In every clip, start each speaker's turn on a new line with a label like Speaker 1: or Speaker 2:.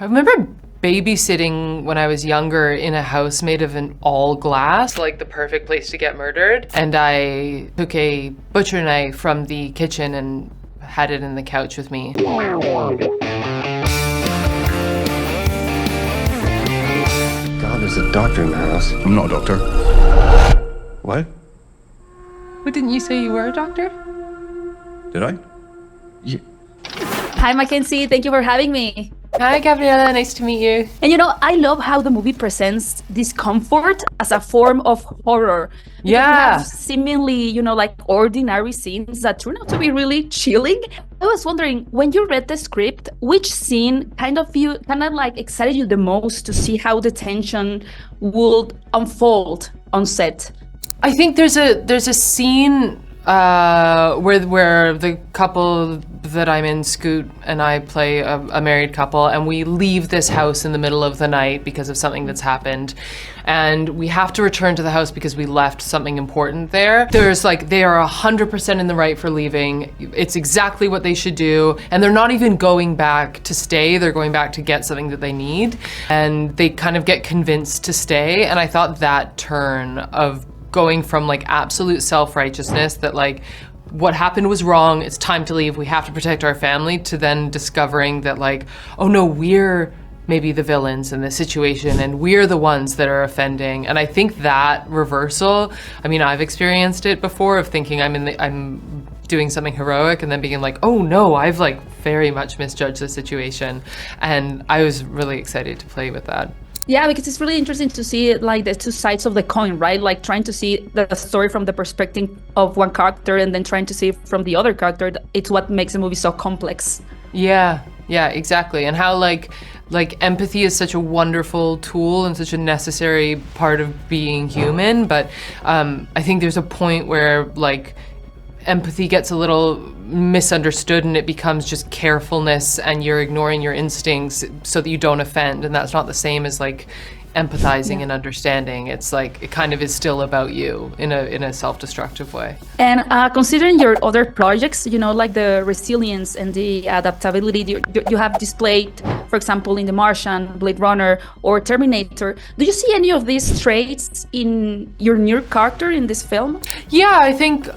Speaker 1: I remember babysitting when I was younger in a house made of an all glass, like the perfect place to get murdered. And I took a butcher knife from the kitchen and had it in the couch with me.
Speaker 2: God, there's a doctor in the house.
Speaker 3: I'm not a doctor.
Speaker 2: What?
Speaker 1: But didn't you say you were a doctor?
Speaker 3: Did I?
Speaker 2: You...
Speaker 4: Hi, Mackenzie. Thank you for having me.
Speaker 1: Hi, Gabriela. Nice to meet you.
Speaker 4: And you know, I love how the movie presents discomfort as a form of horror. Because
Speaker 1: Yeah.
Speaker 4: we have seemingly, like ordinary scenes that turn out to be really chilling. I was wondering, when you read the script, which scene kind of excited you the most to see how the tension would unfold on set?
Speaker 1: I think there's a scene where the couple that I'm in, Scoot, and I play a married couple, and we leave this house in the middle of the night because of something that's happened, and we have to return to the house because we left something important there. They are 100% in the right for leaving. It's exactly what they should do, and they're not even going back to stay. They're going back to get something that they need, and they kind of get convinced to stay. And I thought that turn of going from absolute self-righteousness that what happened was wrong, it's time to leave, we have to protect our family, to then discovering that oh no, we're maybe the villains in this situation and we're the ones that are offending. And I think that reversal, I've experienced it before, of thinking I'm doing something heroic and then being oh no, I've very much misjudged the situation. And I was really excited to play with that.
Speaker 4: Yeah, because it's really interesting to see the two sides of the coin, right? Trying to see the story from the perspective of one character and then trying to see it from the other character. It's what makes the movie so complex.
Speaker 1: Yeah, exactly. And how empathy is such a wonderful tool and such a necessary part of being human. But I think there's a point where empathy gets a little misunderstood and it becomes just carefulness and you're ignoring your instincts so that you don't offend, and that's not the same as empathizing and understanding. It's it kind of is still about you in a self-destructive way.
Speaker 4: And considering your other projects, the resilience and the adaptability you have displayed, for example, in The Martian, Blade Runner, or Terminator, do you see any of these traits in your new character in this film?
Speaker 1: Yeah, I think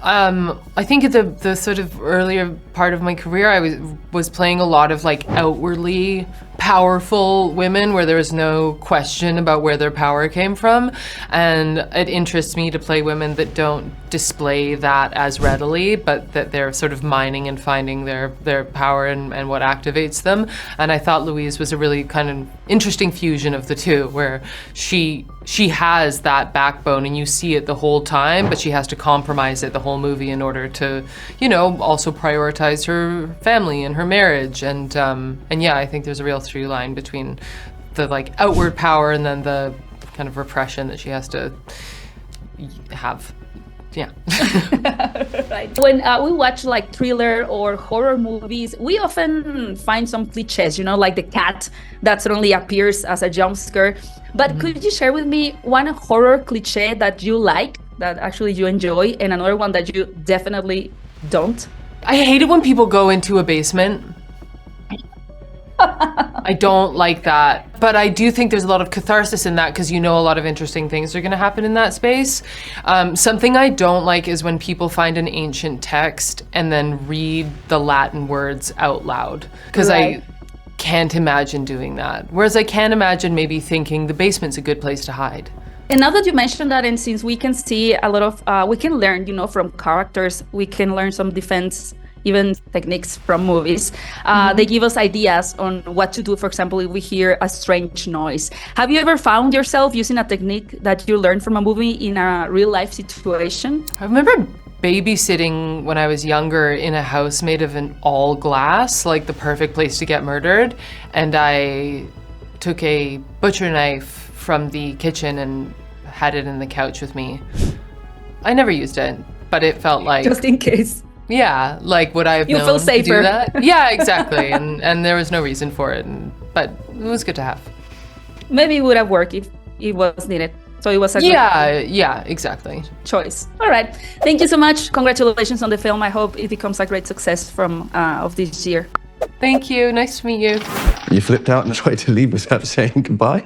Speaker 1: at the sort of earlier part of my career, I was playing a lot of outwardly powerful women where there was no question about where their power came from, and it interests me to play women that don't display that as readily, but that they're sort of mining and finding their power and what activates them. And I thought Louise was a really kind of interesting fusion of the two, where she has that backbone and you see it the whole time, but she has to compromise it the whole movie in order to also prioritize her family and her marriage. And yeah, I think there's a real through line between the outward power and then the kind of repression that she has to have. Yeah.
Speaker 4: Right. When we watch thriller or horror movies, we often find some cliches, like the cat that suddenly appears as a jump scare. But could you share with me one horror cliche that you like, that actually you enjoy, and another one that you definitely don't?
Speaker 1: I hate it when people go into a basement. I don't like that, but I do think there's a lot of catharsis in that because a lot of interesting things are going to happen in that space. Something I don't like is when people find an ancient text and then read the Latin words out loud, because I can't imagine doing that. Whereas I can imagine maybe thinking the basement's a good place to hide.
Speaker 4: And now that you mentioned that, and since we can see a lot of, we can learn, from characters, we can learn some defense even techniques from movies. They give us ideas on what to do. For example, if we hear a strange noise. Have you ever found yourself using a technique that you learned from a movie in a real life situation?
Speaker 1: I remember babysitting when I was younger in a house made of an all glass, the perfect place to get murdered. And I took a butcher knife from the kitchen and had it in the couch with me. I never used it, but it felt
Speaker 4: just in case.
Speaker 1: Yeah, would I have
Speaker 4: you
Speaker 1: known
Speaker 4: feel safer.
Speaker 1: to do that? Yeah, exactly. and there was no reason for it, but it was good to have.
Speaker 4: Maybe it would have worked if it was needed. So it was a
Speaker 1: yeah, exactly.
Speaker 4: choice. All right. Thank you so much. Congratulations on the film. I hope it becomes a great success of this year.
Speaker 1: Thank you. Nice to meet you.
Speaker 2: You flipped out and tried to leave without saying goodbye?